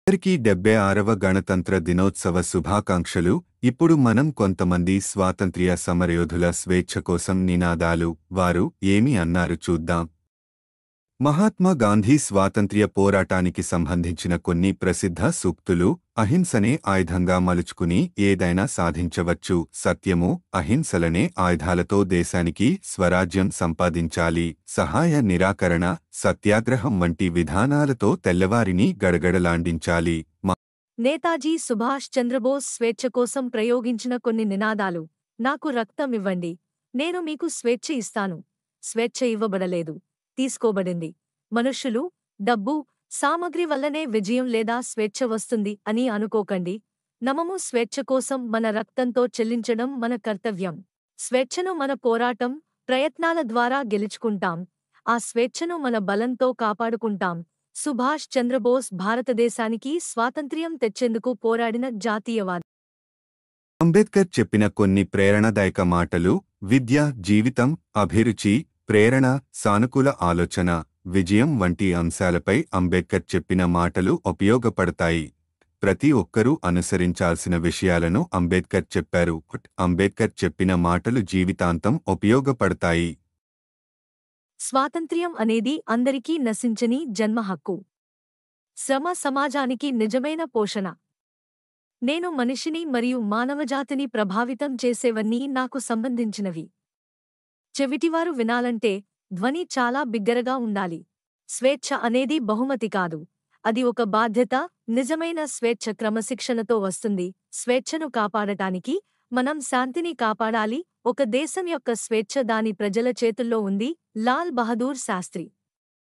అందరికీ 76వ గణతంత్ర దినోత్సవ శుభాకాంక్షలు. ఇప్పుడు మనం కొంతమంది స్వాతంత్ర్య సమరయోధుల స్వేచ్ఛ కోసం నినాదాలు వారు ఏమి అన్నారు చూద్దాం. మహాత్మా గాంధీ స్వాతంత్ర్య పోరాటానికి సంబంధించిన కొన్ని ప్రసిద్ధ సూక్తులు. అహింసనే ఆయుధంగా మలుచుకుని ఏదైనా సాధించవచ్చు. సత్యము, అహింసలనే ఆయుధాలతో దేశానికి స్వరాజ్యం సంపాదించాలి. సహాయ నిరాకరణ, సత్యాగ్రహం వంటి విధానాలతో తెల్లవారిని గడగడలాండించాలి. నేతాజీ సుభాష్ చంద్రబోస్ స్వేచ్ఛ కోసం ప్రయోగించిన కొన్ని నినాదాలు. నాకు రక్తం ఇవ్వండి, నేను మీకు స్వేచ్ఛ ఇస్తాను. స్వేచ్ఛ ఇవ్వబడలేదు, తీసుకోబడింది. మనుష్యులు, డబ్బు, సామగ్రి వల్లనే విజయం లేదా స్వేచ్ఛ వస్తుంది అని అనుకోకండి. నమము స్వేచ్ఛ కోసం మన రక్తంతో చెల్లించడం మన కర్తవ్యం. స్వేచ్ఛను మన పోరాటం, ప్రయత్నాల ద్వారా గెలుచుకుంటాం. ఆ స్వేచ్ఛను మన బలంతో కాపాడుకుంటాం. సుభాష్ చంద్రబోస్ భారతదేశానికి స్వాతంత్ర్యం తెచ్చేందుకు పోరాడిన జాతీయవాది. అంబేద్కర్ చెప్పిన కొన్ని ప్రేరణాదాయక మాటలు. విద్య, జీవితం, అభిరుచి, ప్రేరణ, సానుకూల ఆలోచన, విజయం వంటి అంశాలపై అంబేద్కర్ చెప్పిన మాటలు ఉపయోగపడతాయి. ప్రతి ఒక్కరూ అనుసరించాల్సిన విషయాలను అంబేద్కర్ చెప్పారు. అంబేద్కర్ చెప్పిన మాటలు జీవితాంతం ఉపయోగపడతాయి. స్వాతంత్ర్యం అనేది అందరికీ నశించని జన్మ హక్కు. శ్రమ సమాజానికి నిజమైన పోషణ. నేను మనిషిని మరియు మానవజాతిని ప్రభావితం చేసేవన్నీ నాకు సంబంధించినవి. చెవిటివారు వినాలంటే ధ్వని చాలా బిగ్గరగా ఉండాలి. స్వేచ్ఛ అనేది బహుమతి కాదు, అది ఒక బాధ్యత. నిజమైన స్వేచ్ఛ క్రమశిక్షణతో వస్తుంది. స్వేచ్ఛను కాపాడటానికి మనం శాంతిని కాపాడాలి. ఒక దేశం యొక్క స్వేచ్ఛ దాని ప్రజల చేతుల్లో ఉంది. లాల్ బహదూర్ శాస్త్రి.